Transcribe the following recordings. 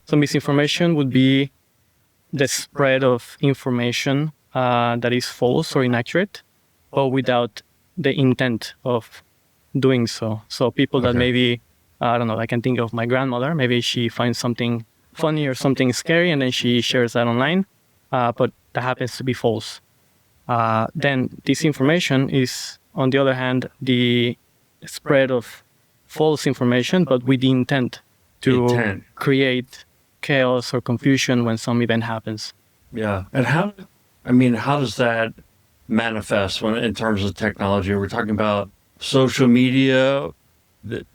So misinformation would be the spread of information that is false or inaccurate, but without the intent of doing so. So people that maybe, I don't know, I can think of my grandmother, maybe she finds something funny or something scary and then she shares that online, but that happens to be false. Then disinformation is, on the other hand, the spread of false information, but with the intent to create chaos or confusion when some event happens. Yeah. And how does that manifest in terms of technology? Are we talking about social media,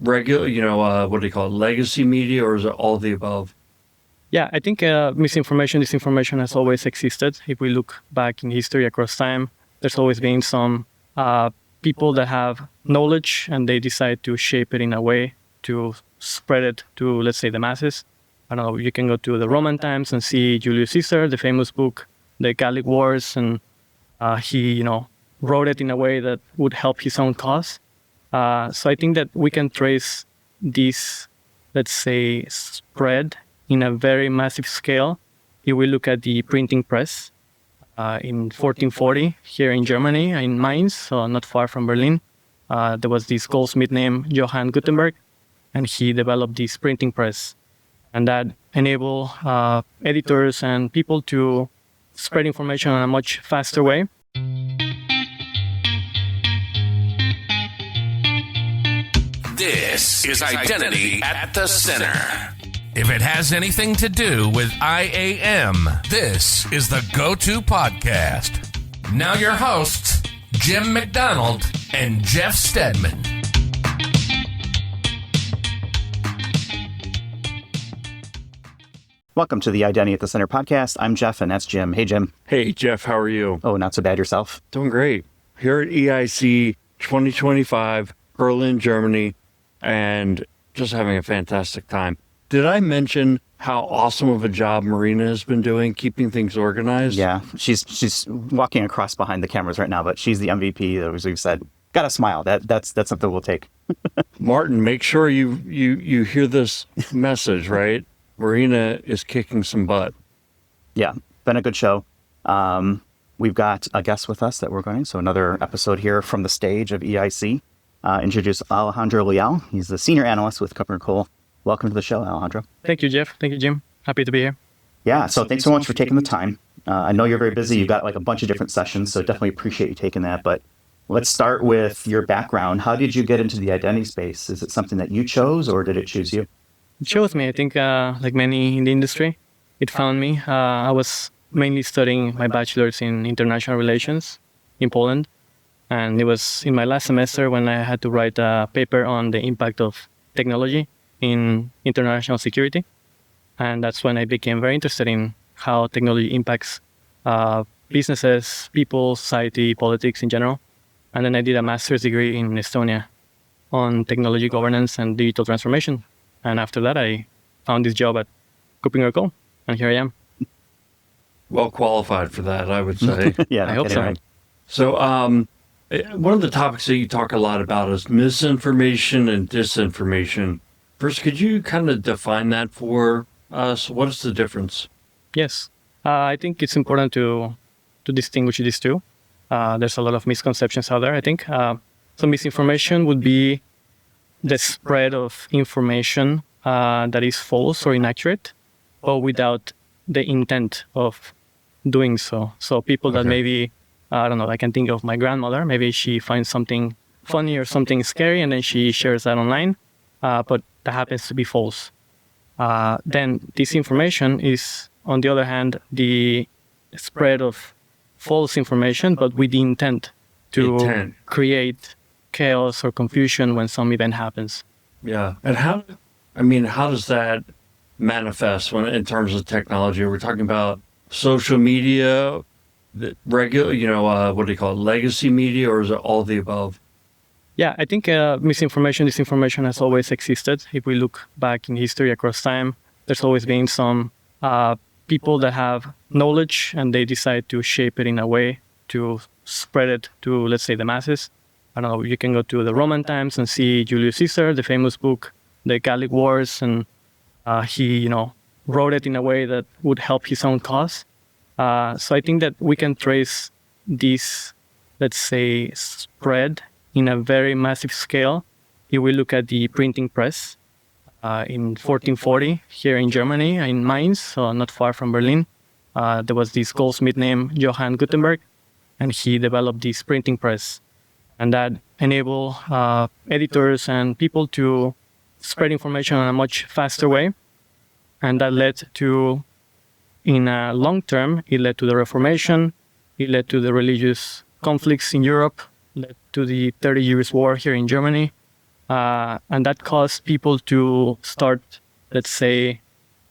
regular, what do you call it, legacy media, or is it all of the above? Yeah, I think misinformation, disinformation has always existed. If we look back in history across time, there's always been some people that have knowledge and they decide to shape it in a way to spread it to, let's say, the masses. I don't know, you can go to the Roman times and see Julius Caesar, the famous book, The Gallic Wars, and he, wrote it in a way that would help his own cause. So I think that we can trace this, let's say, spread in a very massive scale. If we look at the printing press in 1440 here in Germany, in Mainz, so not far from Berlin, there was this goldsmith named Johann Gutenberg, and he developed this printing press. And that enabled editors and people to spread information in a much faster way. This is Identity at the Center. If it has anything to do with IAM, this is the go-to podcast. Now your hosts, Jim McDonald and Jeff Steadman. Welcome to the Identity at the Center podcast. I'm Jeff, and that's Jim. Hey, Jim. Hey, Jeff, how are you? Oh, not so bad. Yourself? Doing great. Here at EIC 2025, Berlin, Germany, and just having a fantastic time. Did I mention how awesome of a job Marina has been doing, keeping things organized? Yeah, she's walking across behind the cameras right now, but she's the MVP, as we've said. Got a smile. That's something we'll take. Martin, make sure you hear this message, right? Marina is kicking some butt. Yeah, been a good show. We've got a guest with us that we're going, so another episode here from the stage of EIC. Introduce Alejandro Leal. He's the senior analyst with KuppingerCole. Welcome to the show, Alejandro. Thank you, Jeff. Thank you, Jim. Happy to be here. Yeah, so thanks so much for taking the time. I know you're very busy. You've got like a bunch of different sessions, so definitely appreciate you taking that. But let's start with your background. How did you get into the identity space? Is it something that you chose, or did it choose you? It chose me. I think, like many in the industry, it found me. I was mainly studying my bachelor's in international relations in Poland. And it was in my last semester when I had to write a paper on the impact of technology in international security. And that's when I became very interested in how technology impacts businesses, people, society, politics in general. And then I did a master's degree in Estonia on technology governance and digital transformation. And after that, I found this job at KuppingerCole, and here I am. Well qualified for that, I would say. Yeah, I hope so. Right. So one of the topics that you talk a lot about is misinformation and disinformation. First, could you kind of define that for us? What is the difference? Yes. I think it's important to distinguish these two. There's a lot of misconceptions out there, I think. So misinformation would be the spread of information that is false or inaccurate, but without the intent of doing so. So people that maybe, I don't know, I can think of my grandmother, maybe she finds something funny or something scary and then she shares that online, but that happens to be false. Then disinformation is, on the other hand, the spread of false information, but with the intent to create chaos or confusion when some event happens. Yeah. And how does that manifest in terms of technology? Are we talking about social media, regular, what do you call it, legacy media, or is it all of the above? Yeah, I think misinformation, disinformation has always existed. If we look back in history across time, there's always been some people that have knowledge and they decide to shape it in a way to spread it to, let's say, the masses. I don't know, you can go to the Roman times and see Julius Caesar, the famous book, The Gallic Wars, and he, wrote it in a way that would help his own cause. So I think that we can trace this, let's say, spread in a very massive scale. If we look at the printing press in 1440 here in Germany, in Mainz, so not far from Berlin, there was this goldsmith named Johann Gutenberg, and he developed this printing press. And that enabled editors and people to spread information in a much faster way. And that led to, in a long term, it led to the Reformation, it led to the religious conflicts in Europe, led to the 30 Years' War here in Germany. And that caused people to start, let's say,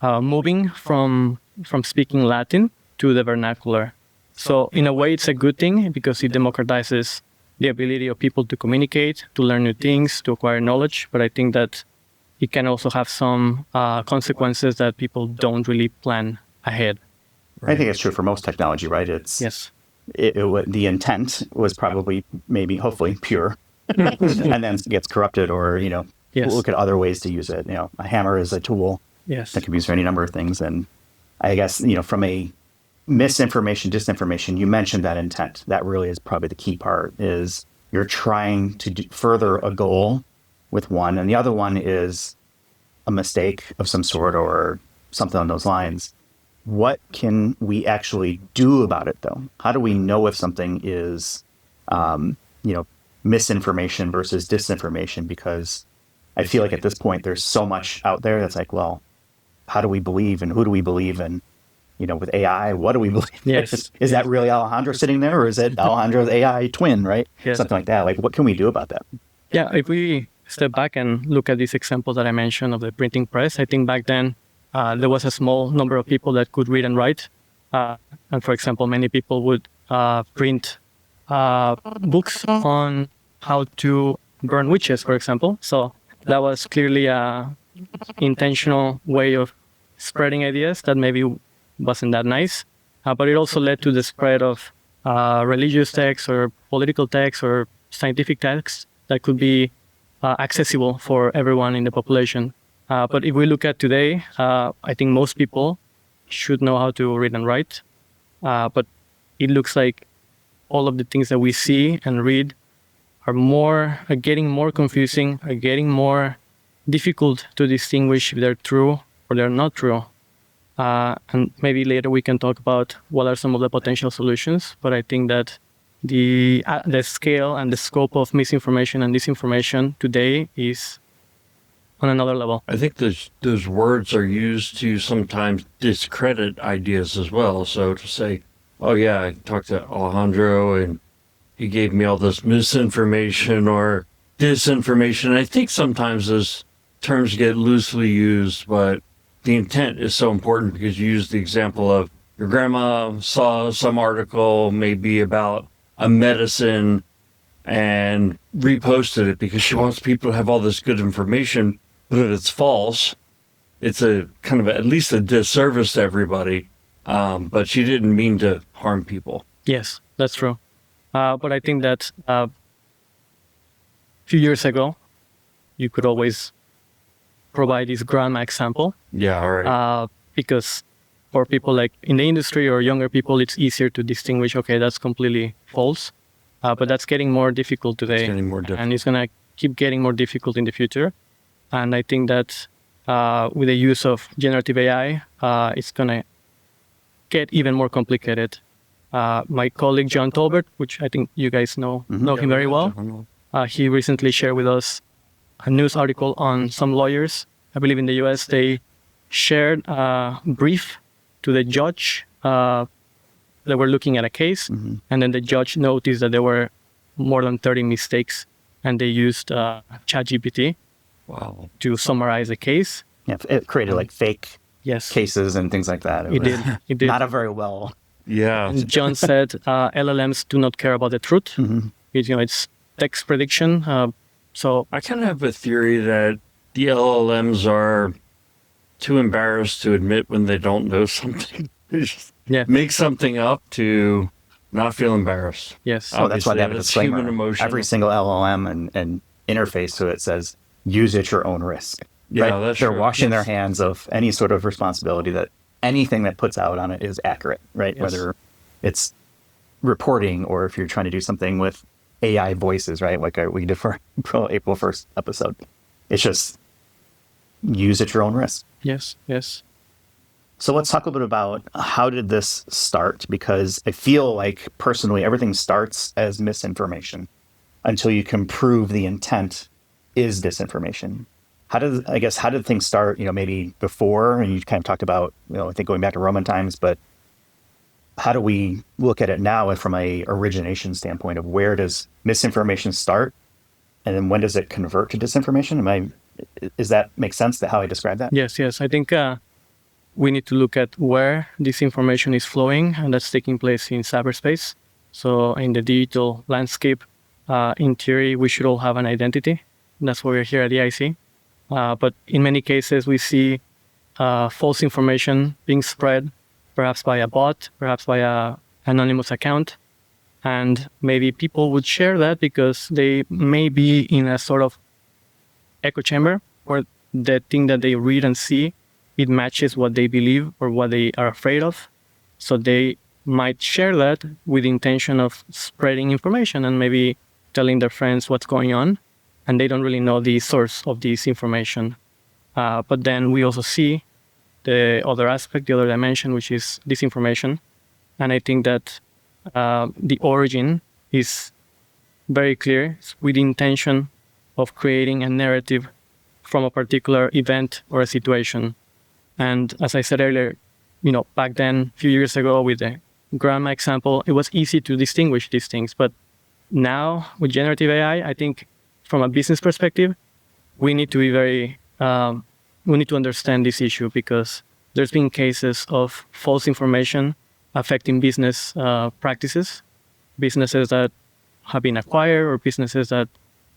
moving from speaking Latin to the vernacular. So in a way, it's a good thing because it democratizes the ability of people to communicate, to learn new things, to acquire knowledge. But I think that it can also have some consequences that people don't really plan ahead. I think it's true for most technology, right? Yes. The intent was probably, maybe, hopefully, pure, and then gets corrupted, or look at other ways to use it. A hammer is a tool that can be used for any number of things. And I guess from a misinformation, disinformation, you mentioned that intent. That really is probably the key part. Is you're trying to further a goal with one, and the other one is a mistake of some sort or something on those lines. What can we actually do about it, though? How do we know if something is, misinformation versus disinformation? Because I feel like at this point, there's so much out there that's like, well, how do we believe and who do we believe in? With AI, what do we believe? Yes. Is that really Alejandro sitting there, or is it Alejandro's AI twin, right? Yes. Something like that. Like, what can we do about that? Yeah, if we step back and look at this example that I mentioned of the printing press, I think back then there was a small number of people that could read and write. And for example, many people would print books on how to burn witches, for example. So that was clearly a intentional way of spreading ideas that maybe wasn't that nice. But it also led to the spread of religious texts or political texts or scientific texts that could be accessible for everyone in the population. But if we look at today, I think most people should know how to read and write. But it looks like all of the things that we see and read are getting more confusing, are getting more difficult to distinguish if they're true or they're not true. And maybe later we can talk about what are some of the potential solutions. But I think that the scale and the scope of misinformation and disinformation today is on another level. I think those words are used to sometimes discredit ideas as well. So to say, oh yeah, I talked to Alejandro and he gave me all this misinformation or disinformation. I think sometimes those terms get loosely used, but the intent is so important because you use the example of your grandma saw some article maybe about a medicine and reposted it because she wants people to have all this good information, but if it's false, it's a kind of at least a disservice to everybody. But she didn't mean to harm people. Yes, that's true. But I think that a few years ago, you could always provide this grandma example. Yeah, all right. Because for people like in the industry or younger people, it's easier to distinguish, okay, that's completely false. But that's getting more difficult today. It's getting more difficult. And it's going to keep getting more difficult in the future. And I think that with the use of generative AI, it's going to get even more complicated. My colleague, John Tolbert, which I think you guys know him very well, he recently shared with us a news article on some lawyers. I believe in the US, they shared a brief to the judge. They were looking at a case, and then the judge noticed that there were more than 30 mistakes, and they used ChatGPT to summarize the case. Yeah, it created like fake Yes. cases and things like that. It did. Not a very well. Yeah. And John said LLMs do not care about the truth. It's text prediction. So I kind of have a theory that the LLMs are too embarrassed to admit when they don't know something. They just make something up to not feel embarrassed. Yes. Oh, that's why they have a That's human disclaimer. emotion. Every single LLM and interface to it says, use at your own risk. Yeah, right? that's They're true. washing their Yes. hands of any sort of responsibility that anything that puts out on it is accurate, right? Yes. Whether it's reporting or if you're trying to do something with AI voices, right? Like we did for April 1st episode. It's just use at your own risk. Yes. Yes. So let's talk a little bit about how did this start? Because I feel like personally, everything starts as misinformation until you can prove the intent is disinformation. How did things start, maybe before, and you kind of talked about, I think going back to Roman times, but how do we look at it now from a origination standpoint of where does misinformation start? And then when does it convert to disinformation? Does that make sense how I described that? Yes. Yes. I think we need to look at where this information is flowing, and that's taking place in cyberspace. So in the digital landscape, in theory, we should all have an identity. That's why we're here at the IC. But in many cases, we see false information being spread, perhaps by a bot, perhaps by an anonymous account. And maybe people would share that because they may be in a sort of echo chamber where the thing that they read and see, it matches what they believe or what they are afraid of. So they might share that with the intention of spreading information and maybe telling their friends what's going on. And they don't really know the source of this information. But then we also see the other aspect, the other dimension, which is disinformation. And I think that the origin is very clear. It's with the intention of creating a narrative from a particular event or a situation. And as I said earlier, back then, a few years ago with the grandma example, it was easy to distinguish these things. But now with generative AI, I think from a business perspective, we need to be we need to understand this issue because there's been cases of false information affecting business practices, businesses that have been acquired or businesses that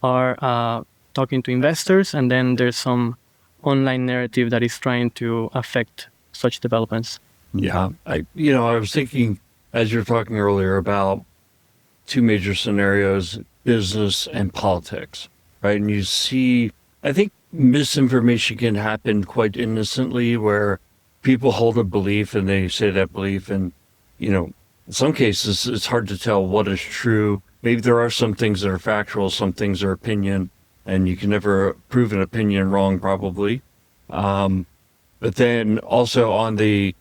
are talking to investors, and then there's some online narrative that is trying to affect such developments. Yeah. I was thinking as you were talking earlier about two major scenarios, business and politics, right? And you see, I think misinformation can happen quite innocently where people hold a belief and they say that belief and, in some cases it's hard to tell what is true. Maybe there are some things that are factual, some things are opinion, and you can never prove an opinion wrong probably. But then also on the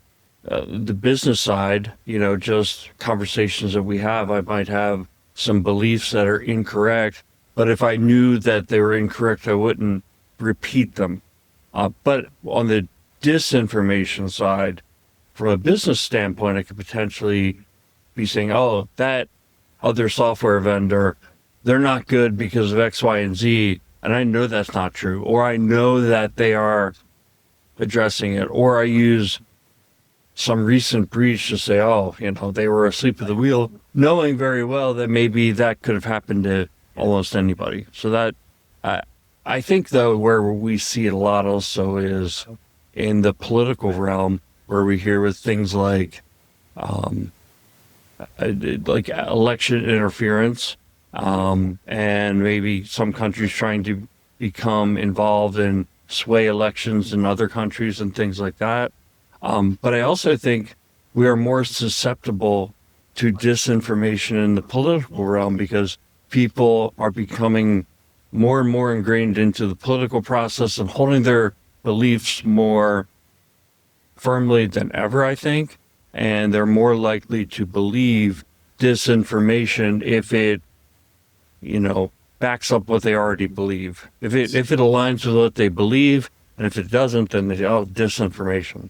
business side, just conversations that we have, I might have some beliefs that are incorrect, but if I knew that they were incorrect, I wouldn't repeat them. But on the disinformation side, from a business standpoint, I could potentially be saying, oh, that other software vendor, they're not good because of X, Y, and Z. And I know that's not true. Or I know that they are addressing it. Or I use some recent breach to say, oh, they were asleep at the wheel, knowing very well that maybe that could have happened to almost anybody. So that, I think, though, where we see it a lot also is in the political realm, where we hear with things like election interference, and maybe some countries trying to become involved and sway elections in other countries and things like that. But I also think we are more susceptible to disinformation in the political realm because people are becoming more and more ingrained into the political process and holding their beliefs more firmly than ever, I think. And they're more likely to believe disinformation if it, backs up what they already believe. If it aligns with what they believe, and if it doesn't, then they disinformation.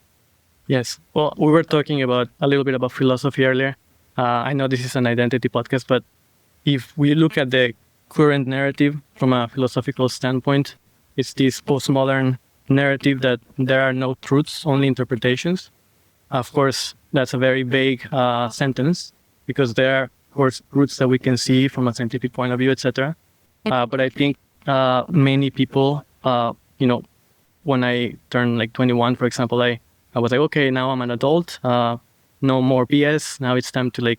Yes. Well, we were talking a little bit about philosophy earlier. I know this is an identity podcast, but if we look at the current narrative from a philosophical standpoint, it's this postmodern narrative that there are no truths, only interpretations. Of course, that's a very vague sentence because there are, of course, truths that we can see from a scientific point of view, etc. But I think many people, when I turned like 21, for example, I was like, okay, now I'm an adult. No more BS. Now it's time to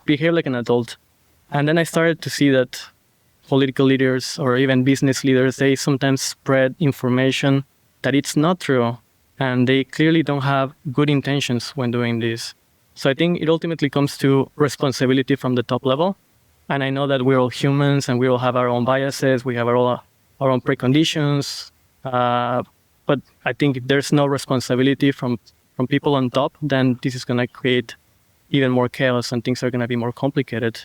behave like an adult. And then I started to see that political leaders or even business leaders, they sometimes spread information that it's not true, and they clearly don't have good intentions when doing this. So I think it ultimately comes to responsibility from the top level. And I know that we're all humans and we all have our own biases, we have our own preconditions. But I think if there's no responsibility from people on top, then this is going to create even more chaos and things are going to be more complicated.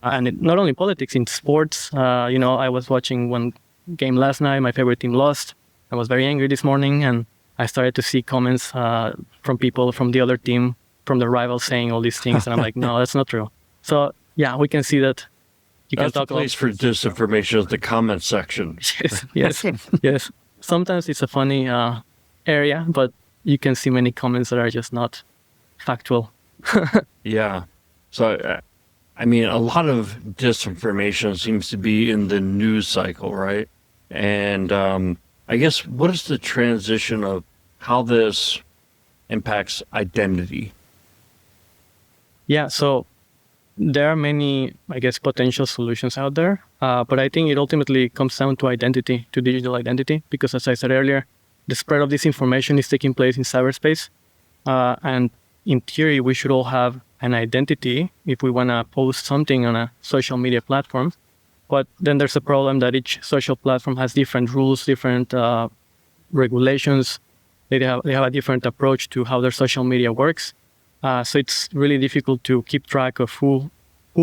Not only politics, in sports. I was watching one game last night. My favorite team lost. I was very angry this morning, and I started to see comments from people from the other team, from the rival, saying all these things. And I'm like, no, that's not true. So, yeah, we can see that. You can That's talk the place for disinformation is the comment section. Yes. Sometimes it's a funny area, but you can see many comments that are just not factual. Yeah. So, I mean, a lot of disinformation seems to be in the news cycle, right? And I guess what is the transition of how this impacts identity? Yeah, so there are many, I guess, potential solutions out there, but I think it ultimately comes down to identity, to digital identity, because as I said earlier, the spread of this information is taking place in cyberspace, and in theory, we should all have an identity if we want to post something on a social media platform. But then there's a problem that each social platform has different rules, different regulations. They have a different approach to how their social media works. So it's really difficult to keep track of who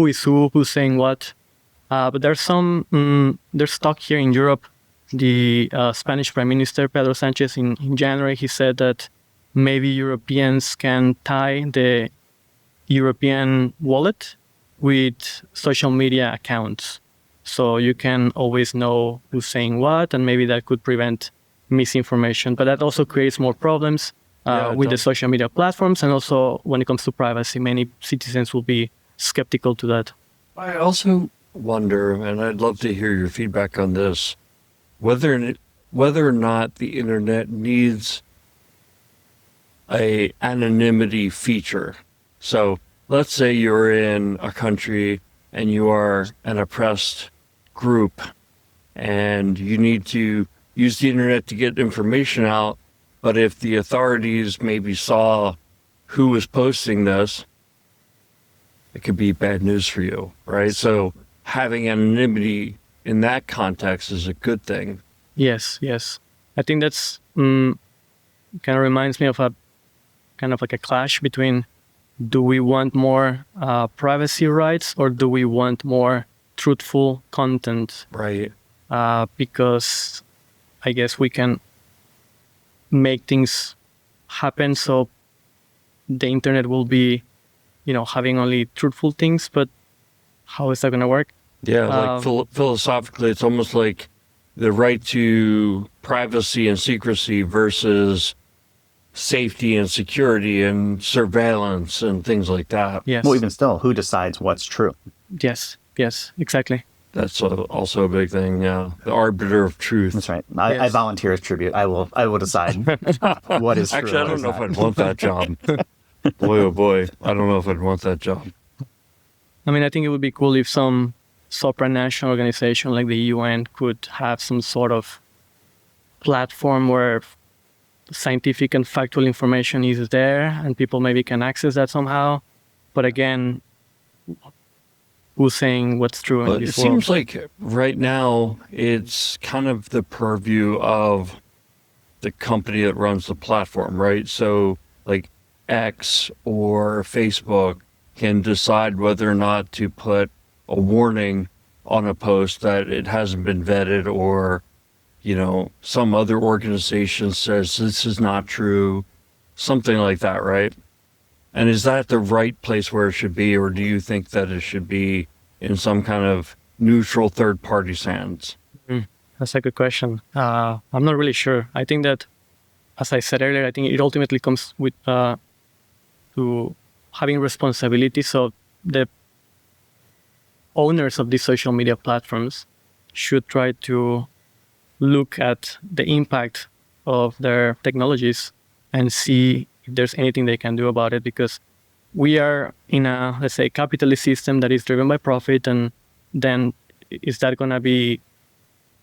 is who's saying what. But there's talk here in Europe. The Spanish Prime Minister, Pedro Sanchez, in January, he said that maybe Europeans can tie the European wallet with social media accounts. So you can always know who's saying what, and maybe that could prevent misinformation. But that also creates more problems with the social media platforms, and also when it comes to privacy, many citizens will be skeptical to that. I also wonder, and I'd love to hear your feedback on this, whether or not the internet needs a anonymity feature. So let's say you're in a country and you are an oppressed group and you need to use the internet to get information out. But if the authorities maybe saw who was posting this, it could be bad news for you, right? So having anonymity in that context is a good thing. Yes. I think that's kind of reminds me of a kind of like a clash between, do we want more privacy rights or do we want more truthful content? Right. Because I guess we can make things happen so the internet will be, having only truthful things, but how is that going to work? Yeah, like philosophically, it's almost like the right to privacy and secrecy versus safety and security and surveillance and things like that. Yes. Well, even still, who decides what's true? Yes, exactly. That's also a big thing. Yeah, the arbiter of truth. That's right. I volunteer as tribute. I will decide what is true. Actually, I don't know if I'd want that job. Boy, oh boy, I don't know if I'd want that job. I mean, I think it would be cool if some supranational organization like the UN could have some sort of platform where scientific and factual information is there and people maybe can access that somehow. But again, who's saying what's true in this world? It seems like right now it's kind of the purview of the company that runs the platform, right? So like X or Facebook can decide whether or not to put a warning on a post that it hasn't been vetted, or some other organization says this is not true, something like that, right? And is that the right place where it should be, or do you think that it should be in some kind of neutral third party's hands? That's a good question. I'm not really sure. I think that, as I said earlier, I think it ultimately comes with to having responsibility. So the owners of these social media platforms should try to look at the impact of their technologies and see if there's anything they can do about it, because we are in a, let's say, capitalist system that is driven by profit, and then is that going to be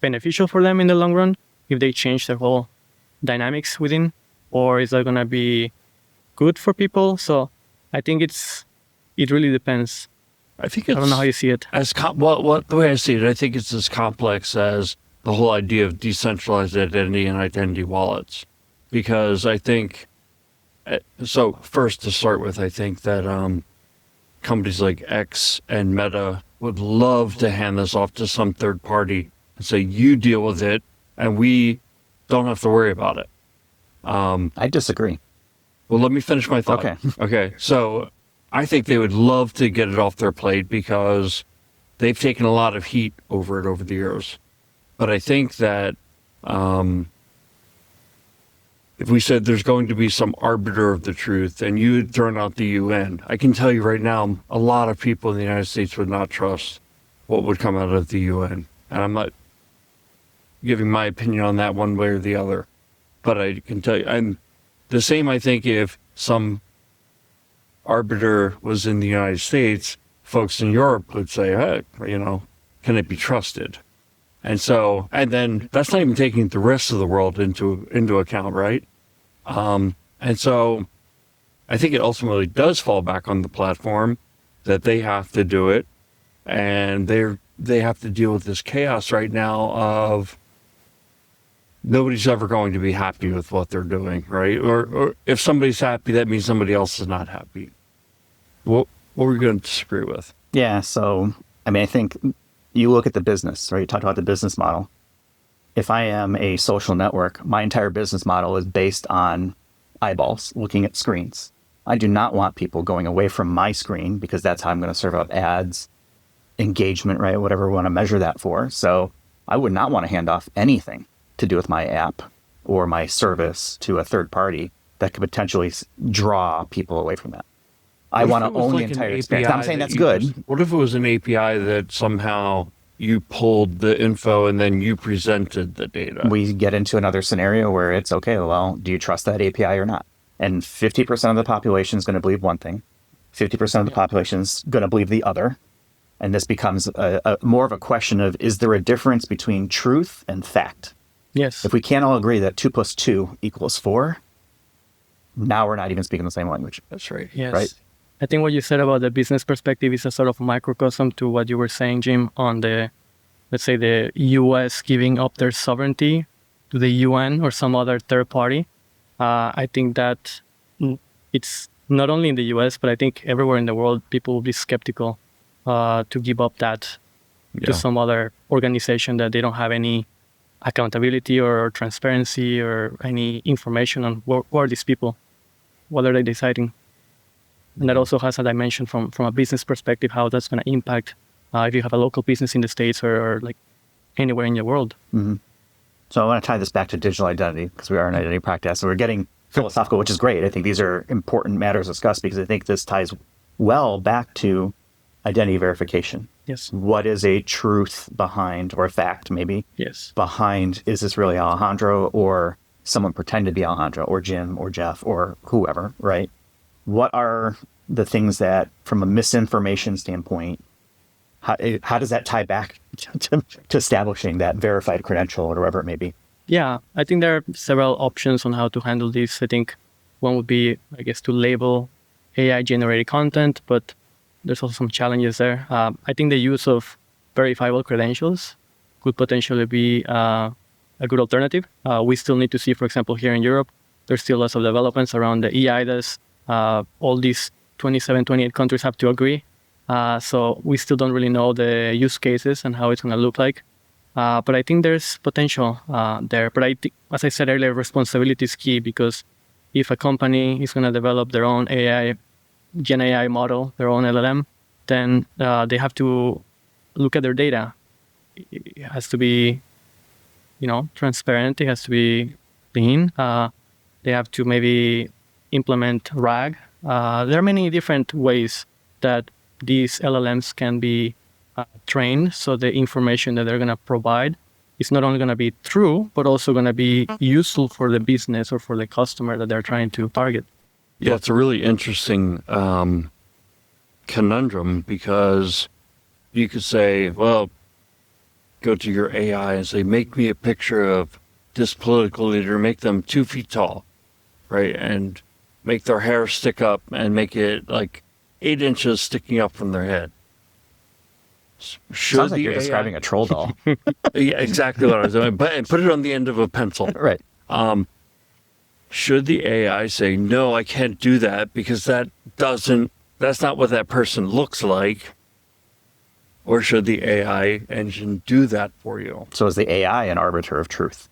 beneficial for them in the long run if they change their whole dynamics within, or is that going to be good for people? So I think it really depends. I think I don't know how you see it. The way I see it, I think it's as complex as the whole idea of decentralized identity and identity wallets. Because I think, so first to start with, I think that companies like X and Meta would love to hand this off to some third party and say, you deal with it and we don't have to worry about it. I disagree. Well, let me finish my thought. Okay. So I think they would love to get it off their plate because they've taken a lot of heat over it over the years. But I think that if we said there's going to be some arbiter of the truth and you had thrown out the UN, I can tell you right now, a lot of people in the United States would not trust what would come out of the UN. And I'm not giving my opinion on that one way or the other. But I can tell you, and the same, I think, if some arbiter was in the United States, folks in Europe would say, hey, can it be trusted? And so, and then that's not even taking the rest of the world into account, right? And so I think it ultimately does fall back on the platform that they have to do it. And they have to deal with this chaos right now of nobody's ever going to be happy with what they're doing, right? Or if somebody's happy, that means somebody else is not happy. What were you going to disagree with? Yeah, so, I think you look at the business, right? You talked about the business model. If I am a social network, my entire business model is based on eyeballs looking at screens. I do not want people going away from my screen because that's how I'm going to serve up ads, engagement, right? Whatever we want to measure that for. So I would not want to hand off anything to do with my app or my service to a third party that could potentially draw people away from that. I want to own the entire experience. I'm saying that's good. What if it was an API that somehow you pulled the info and then you presented the data? We get into another scenario where it's, okay, well, do you trust that API or not? And 50% of the population is going to believe one thing. 50% of the population is going to believe the other. And this becomes a more of a question of, is there a difference between truth and fact? Yes. If we can't all agree that 2 + 2 = 4, now we're not even speaking the same language. That's right. Yes. Right? I think what you said about the business perspective is a sort of microcosm to what you were saying, Jim, on the, let's say, the US giving up their sovereignty to the UN or some other third party. I think that it's not only in the US, but I think everywhere in the world, people will be skeptical to give up that to some other organization that they don't have any accountability or transparency or any information on who are these people, what are they deciding. And that also has a dimension from a business perspective, how that's going to impact if you have a local business in the States or like anywhere in the world. Mm-hmm. So I want to tie this back to digital identity because we are an identity practice. So we're getting philosophical, which is great. I think these are important matters to discuss because I think this ties well back to identity verification. Yes. What is a truth behind, or a fact maybe, behind, is this really Alejandro or someone pretending to be Alejandro or Jim or Jeff or whoever, right? What are the things that, from a misinformation standpoint, how does that tie back to establishing that verified credential or whatever it may be? Yeah, I think there are several options on how to handle this. I think one would be, I guess, to label AI-generated content, but there's also some challenges there. I think the use of verifiable credentials could potentially be a good alternative. We still need to see, for example, here in Europe, there's still lots of developments around the eIDAS. All these 27, 28 countries have to agree. So we still don't really know the use cases and how it's going to look like. But I think there's potential there. But I think, as I said earlier, responsibility is key, because if a company is going to develop their own AI, Gen AI model, their own LLM, then they have to look at their data. It has to be, transparent. It has to be clean. They have to maybe implement RAG. There are many different ways that these LLMs can be trained, so the information that they're going to provide is not only going to be true, but also going to be useful for the business or for the customer that they're trying to target. Yeah, it's a really interesting conundrum, because you could say, well, go to your AI and say, make me a picture of this political leader, make them 2 feet tall, right? And make their hair stick up and make it like 8 inches sticking up from their head. Sounds like you're describing a troll doll. Yeah, exactly what I was doing. But and put it on the end of a pencil. Right. Should the AI say, no, I can't do that because that's not what that person looks like? Or should the AI engine do that for you? So is the AI an arbiter of truth?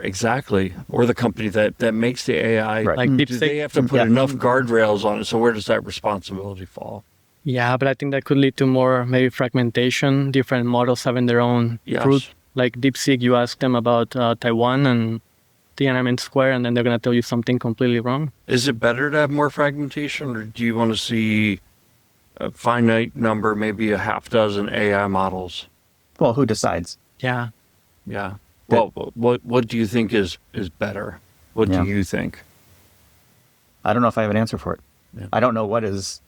Exactly. Or the company that makes the AI. Right. Like Do they have to put enough guardrails on it? So where does that responsibility fall? Yeah, but I think that could lead to more maybe fragmentation, different models having their own Yes. truth. Like DeepSeek, you ask them about Taiwan and Tiananmen Square, and then they're going to tell you something completely wrong. Is it better to have more fragmentation, or do you want to see a finite number, maybe a half dozen AI models? Well, who decides? Yeah. Yeah. Well, what do you think is better? What Yeah. do you think? I don't know if I have an answer for it. Yeah. I don't know what is.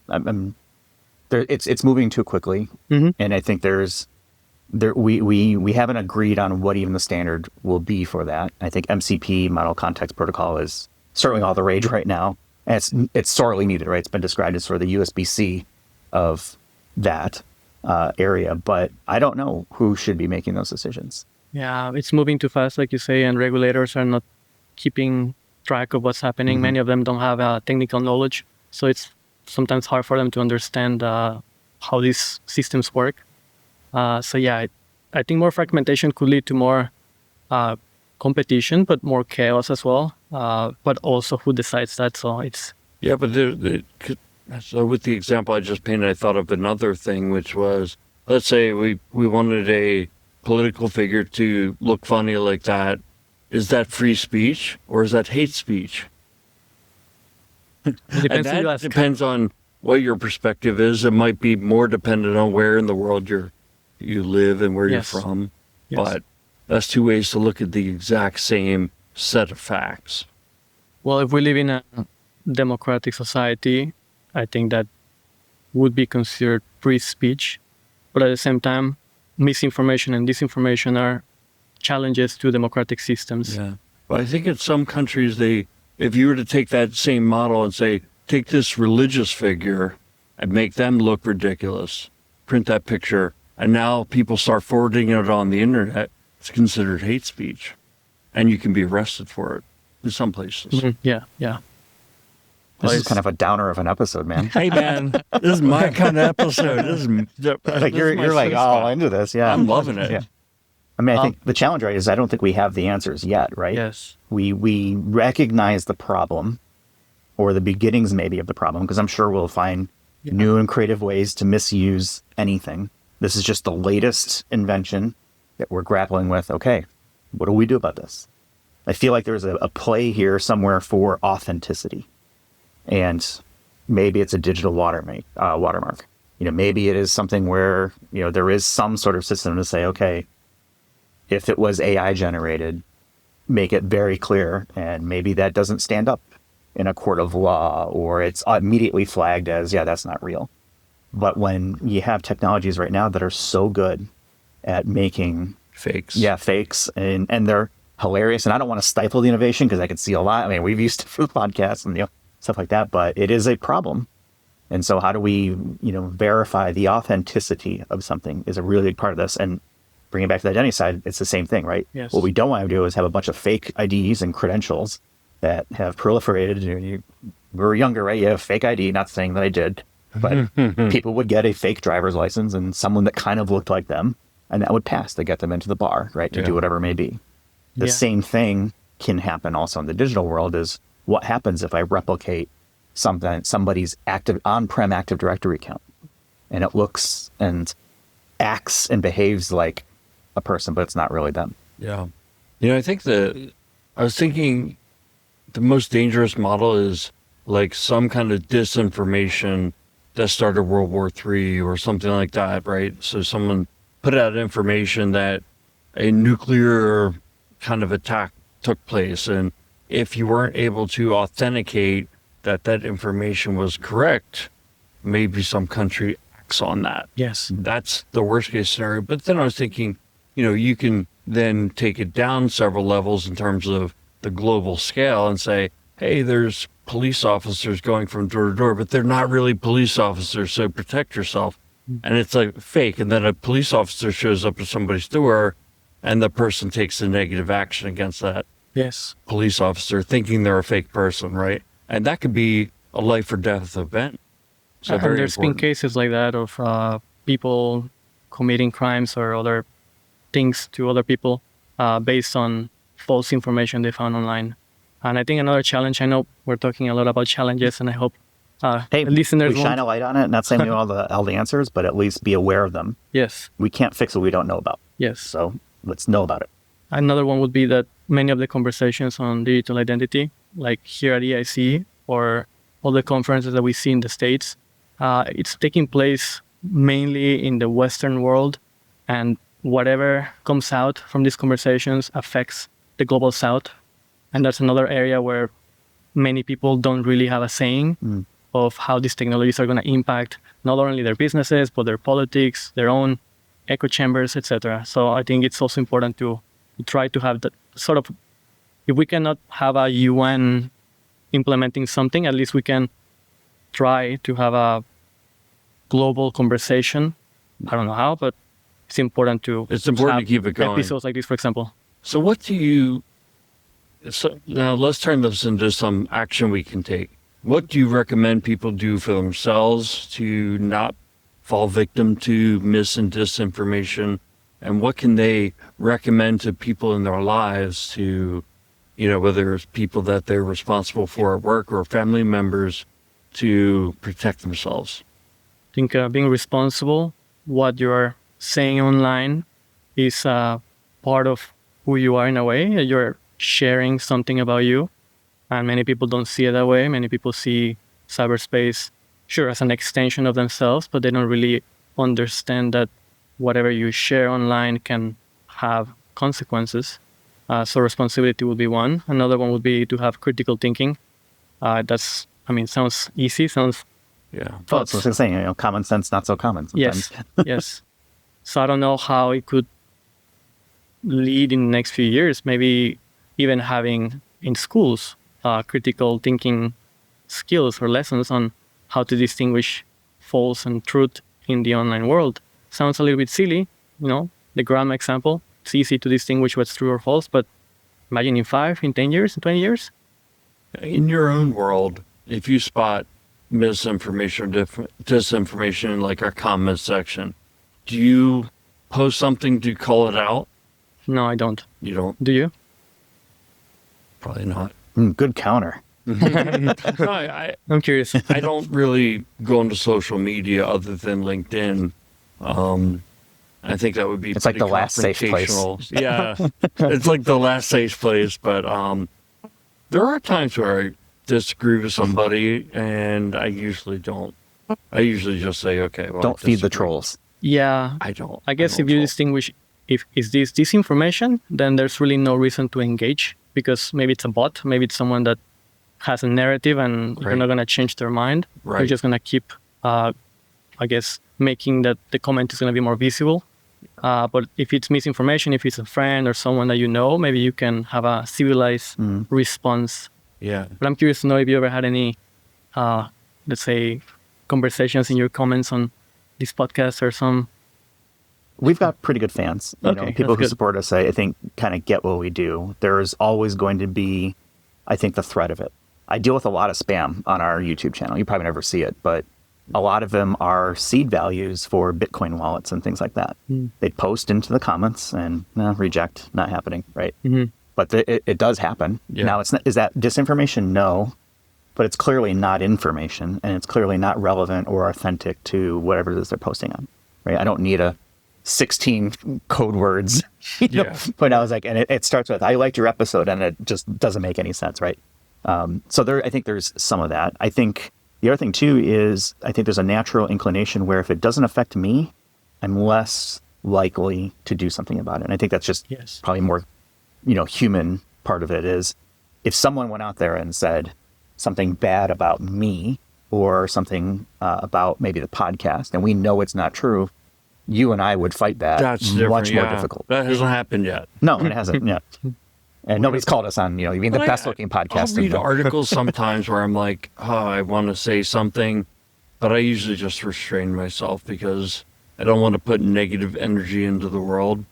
It's moving too quickly, and I think we haven't agreed on what even the standard will be for that. I think MCP, Model Context Protocol, is certainly all the rage right now, and it's sorely needed. Right, it's been described as sort of the USB-C of that area, but I don't know who should be making those decisions. Yeah, it's moving too fast, like you say, and regulators are not keeping track of what's happening. Many of them don't have technical knowledge, so it's sometimes hard for them to understand how these systems work. So yeah, I think more fragmentation could lead to more competition, but more chaos as well. But also, who decides that? So it's Yeah, but so with the example I just painted, I thought of another thing, which was, let's say we wanted a political figure to look funny like that. Is that free speech or is that hate speech? it And depends who you that ask. depends on what your perspective is. It might be more dependent on where in the world you live and where Yes. you're from. Yes. But that's two ways to look at the exact same set of facts. Well, if we live in a democratic society, I think that would be considered free speech. But at the same time, misinformation and disinformation are challenges to democratic systems. Yeah. But I think in some countries, if you were to take that same model and say, take this religious figure and make them look ridiculous, print that picture, and now people start forwarding it on the internet, it's considered hate speech. And you can be arrested for it in some places. Mhm. Yeah. This is kind of a downer of an episode, man. Hey, man, this is my kind of episode. Like you're like all into this, yeah. I'm loving it. Yeah. I mean, I think the challenge, right, is I don't think we have the answers yet, right? Yes. We recognize the problem, or the beginnings maybe of the problem, because I'm sure we'll find new and creative ways to misuse anything. This is just the latest invention that we're grappling with. Okay, what do we do about this? I feel like there's a play here somewhere for authenticity. And maybe it's a digital watermark. Maybe it is something where, there is some sort of system to say, okay, if it was AI generated, make it very clear. And maybe that doesn't stand up in a court of law, or it's immediately flagged as, that's not real. But when you have technologies right now that are so good at making Fakes. fakes, and they're hilarious. And I don't want to stifle the innovation because I can see a lot. I mean, we've used it for the podcast and stuff like that, but it is a problem. And so how do we, verify the authenticity of something is a really big part of this. And bringing it back to the identity side, it's the same thing, right? Yes. What we don't want to do is have a bunch of fake IDs and credentials that have proliferated. We were younger, right? You have fake ID, not saying that I did, but people would get a fake driver's license and someone that kind of looked like them, and that would pass to get them into the bar, right? To do whatever it may be. The same thing can happen also in the digital world. Is what happens if I replicate somebody's on-prem Active Directory account, and it looks and acts and behaves like a person, but it's not really them. Yeah. I think I was thinking the most dangerous model is like some kind of disinformation that started World War III or something like that, right? So someone put out information that a nuclear kind of attack took place, and if you weren't able to authenticate that information was correct, maybe some country acts on that. Yes. That's the worst case scenario. But then I was thinking, you can then take it down several levels in terms of the global scale and say, hey, there's police officers going from door to door, but they're not really police officers, so protect yourself. And it's like fake. And then a police officer shows up at somebody's door and the person takes a negative action against that police officer thinking they're a fake person, right? And that could be a life or death event. So And there's been cases like that of people committing crimes or other things to other people based on false information they found online. And I think another challenge, I know we're talking a lot about challenges, and I hope listeners we shine a light on it. Not saying we know all the answers, but at least be aware of them. Yes. We can't fix what we don't know about. Yes. So let's know about it. Another one would be that many of the conversations on digital identity, like here at EIC or all the conferences that we see in the States, it's taking place mainly in the Western world, and whatever comes out from these conversations affects the global South. And that's another area where many people don't really have a saying of how these technologies are going to impact not only their businesses, but their politics, their own echo chambers, etc. So I think it's also important to try to have that sort of, if we cannot have a UN implementing something, at least we can try to have a global conversation. I don't know how, but it's important to keep it going. Episodes like this, for example. So now let's turn this into some action we can take. What do you recommend people do for themselves to not fall victim to mis and disinformation? And what can they recommend to people in their lives to, whether it's people that they're responsible for at work or family members, to protect themselves? I think being responsible, what you're saying online is part of who you are in a way. You're sharing something about you, and many people don't see it that way. Many people see cyberspace, sure, as an extension of themselves, but they don't really understand that whatever you share online can have consequences. So responsibility would be one. Another one would be to have critical thinking. Sounds easy, sounds... Yeah. Well, it's what I'm saying, common sense, not so common sometimes. Yes. So I don't know how it could lead in the next few years, maybe even having in schools critical thinking skills or lessons on how to distinguish false and truth in the online world. Sounds a little bit silly, the grammar example. It's easy to distinguish what's true or false, but imagine in 5, in 10 years, in 20 years. In your own world, if you spot misinformation or disinformation in like our comments section, do you post something to call it out? No, I don't. You don't? Do you? Probably not. Good counter. No, I'm curious. I don't really go into social media other than LinkedIn. I think that would be it's like the last safe place. Yeah, it's like the last safe place. But there are times where I disagree with somebody, and I usually don't. I usually just say, okay, well, don't feed the trolls. Yeah, I don't. I guess if you distinguish, if is this disinformation, then there's really no reason to engage, because maybe it's a bot, maybe it's someone that has a narrative, and you're not going to change their mind. Right. You're just going to keep, making that the comment is going to be more visible. But if it's misinformation, if it's a friend or someone that you know, maybe you can have a civilized response. Yeah. But I'm curious to know if you ever had any, let's say, conversations in your comments on this podcast or some. We've got pretty good fans. People who good. support us, I think, kind of get what we do. There's always going to be, I think, the threat of it. I deal with a lot of spam on our YouTube channel. You probably never see it, but a lot of them are seed values for Bitcoin wallets and things like that. They'd post into the comments and reject, not happening, right? Mm-hmm. But it does happen. Yeah. Now, is that disinformation? No, but it's clearly not information, and it's clearly not relevant or authentic to whatever it is they're posting on, right? I don't need 16 code words. But I was like, and it starts with, I liked your episode, and it just doesn't make any sense, right? So I think there's some of that. I think the other thing too is, I think there's a natural inclination where if it doesn't affect me, I'm less likely to do something about it. And I think that's just probably more, human part of it is, if someone went out there and said something bad about me or something about maybe the podcast, and we know it's not true, you and I would fight that. That's different, much more yeah. difficult. That hasn't happened yet. No, it hasn't. Yeah. And nobody's called us on, even the But best looking podcast. I'll read articles sometimes where I'm like, oh, I want to say something, but I usually just restrain myself because I don't want to put negative energy into the world.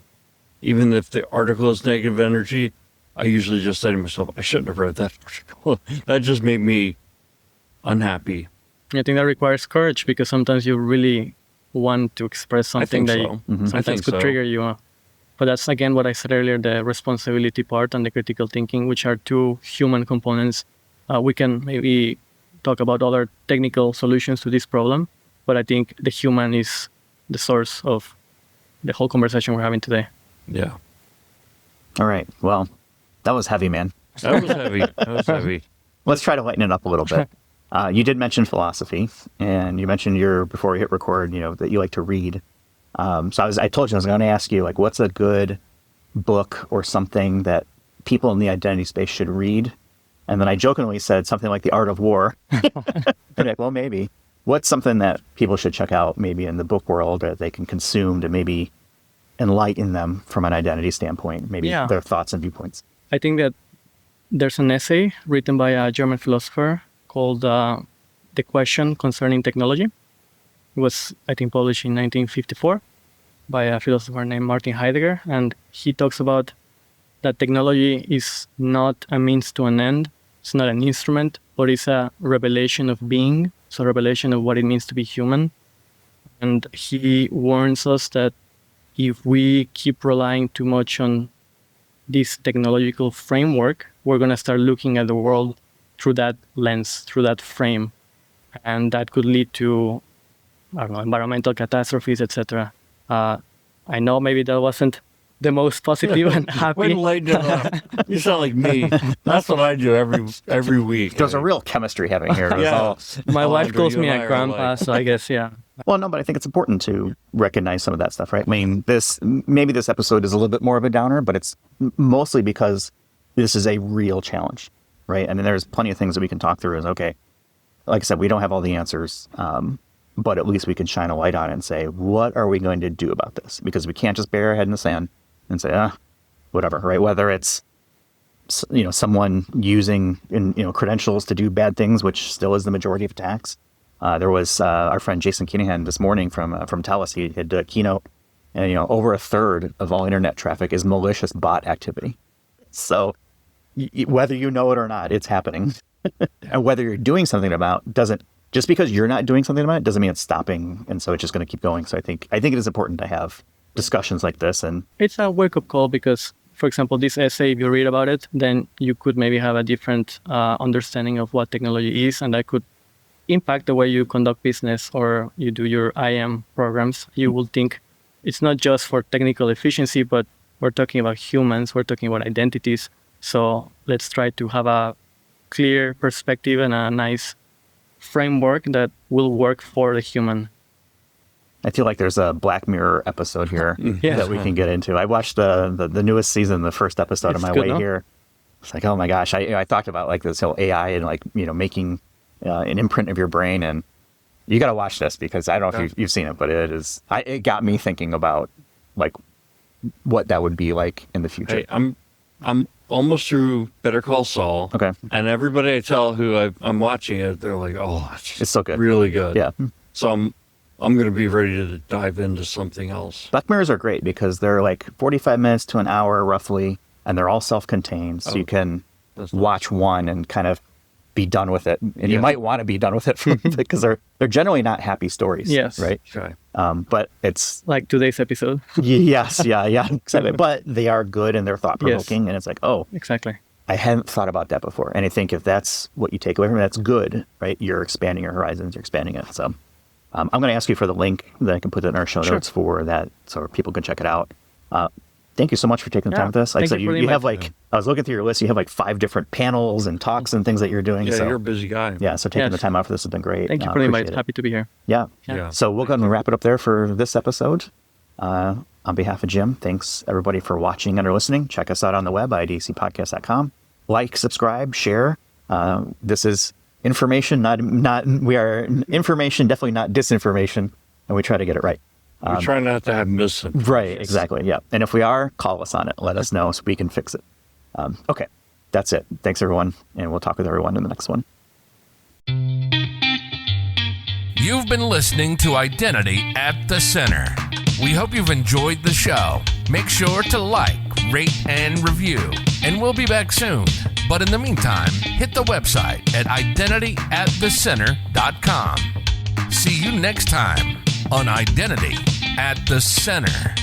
Even if the article is negative energy, I usually just say to myself, I shouldn't have read that article. That just made me unhappy. I think that requires courage because sometimes you really want to express something that so. sometimes could trigger you. But that's, again, what I said earlier, the responsibility part and the critical thinking, which are two human components. We can maybe talk about other technical solutions to this problem, but I think the human is the source of the whole conversation we're having today. Yeah. All right. Well, that was heavy, man. That was heavy. Let's try to lighten it up a little bit. You did mention philosophy, and you mentioned before we hit record, that you like to read. So I told you I was going to ask you, what's a good book or something that people in the identity space should read? And then I jokingly said something like The Art of War. And well, maybe. What's something that people should check out maybe in the book world that they can consume to maybe enlighten them from an identity standpoint, maybe their thoughts and viewpoints? I think that there's an essay written by a German philosopher called The Question Concerning Technology. It was, I think, published in 1954 by a philosopher named Martin Heidegger. And he talks about that technology is not a means to an end. It's not an instrument, but it's a revelation of being. It's a revelation of what it means to be human. And he warns us that if we keep relying too much on this technological framework, we're going to start looking at the world through that lens, through that frame. And that could lead to, environmental catastrophes, etc. I know maybe that wasn't the most positive and happy. Way to lighten it up. You sound like me. That's what I do every week. There's a real chemistry happening here. Yeah. My wife Alejandro, calls you me and I a are grandpa, alike. so I guess, yeah. Well, no, but I think it's important to recognize some of that stuff, right? I mean, maybe this episode is a little bit more of a downer, but it's mostly because this is a real challenge, right? I mean, there's plenty of things that we can talk through. Okay, like I said, we don't have all the answers, but at least we can shine a light on it and say, what are we going to do about this? Because we can't just bury our head in the sand and say, whatever, right? Whether it's someone using credentials to do bad things, which still is the majority of attacks. There was our friend Jason Kinahan this morning from TELUS. He had a keynote, and over a third of all internet traffic is malicious bot activity. So whether you know it or not, it's happening, and whether you're doing something about doesn't just because you're not doing something about it doesn't mean it's stopping, and so it's just going to keep going. So I think it is important to have discussions like this, and it's a wake-up call because, for example, this essay, if you read about it, then you could maybe have a different understanding of what technology is, and that could impact the way you conduct business or you do your IAM programs. You will think it's not just for technical efficiency, but we're talking about humans, we're talking about identities. So let's try to have a clear perspective and a nice framework that will work for the human. I feel like there's a Black Mirror episode here that we can get into. I watched the newest season, the first episode on my way here. It's like, oh my gosh, I talked about like this whole AI and making an imprint of your brain, and you got to watch this because I don't know if you've seen it, but it got me thinking about like what that would be like in the future. Hey, I'm almost through Better Call Saul. Okay. And everybody I tell who I'm watching it, they're like, oh, it's so good. Really good. Yeah. So I'm going to be ready to dive into something else. Black Mirrors are great because they're like 45 minutes to an hour roughly, and they're all self-contained. So you can watch one and kind of be done with it. And you might want to be done with it because they're generally not happy stories. Yes. Right? Okay. But it's like today's episode. Yes. Yeah. Exactly. But they are good and they're thought-provoking. Yes. And it's like, oh. Exactly. I hadn't thought about that before. And I think if that's what you take away from it, that's good, right? You're expanding your horizons, you're expanding it. So I'm going to ask you for the link that I can put in our show notes for that so people can check it out. Thank you so much for taking the time with us. Like I said, you have I was looking through your list, you have like 5 different panels and talks and things that you're doing. Yeah, so, you're a busy guy. Yeah, so taking the time out for this has been great. Thank you for the invite. Happy to be here. Yeah. Yeah. So we'll go ahead and wrap it up there for this episode. On behalf of Jim, thanks everybody for watching and or listening. Check us out on the web, idacpodcast.com. Like, subscribe, share. This is information, not we are information, definitely not disinformation, and we try to get it right. We try not to have misinformation. Right, exactly. Yeah. And if we are, call us on it. Let us know so we can fix it. Okay. That's it. Thanks, everyone. And we'll talk with everyone in the next one. You've been listening to Identity at the Center. We hope you've enjoyed the show. Make sure to like, rate, and review. And we'll be back soon. But in the meantime, hit the website at identityatthecenter.com. See you next time on Identity at the Center.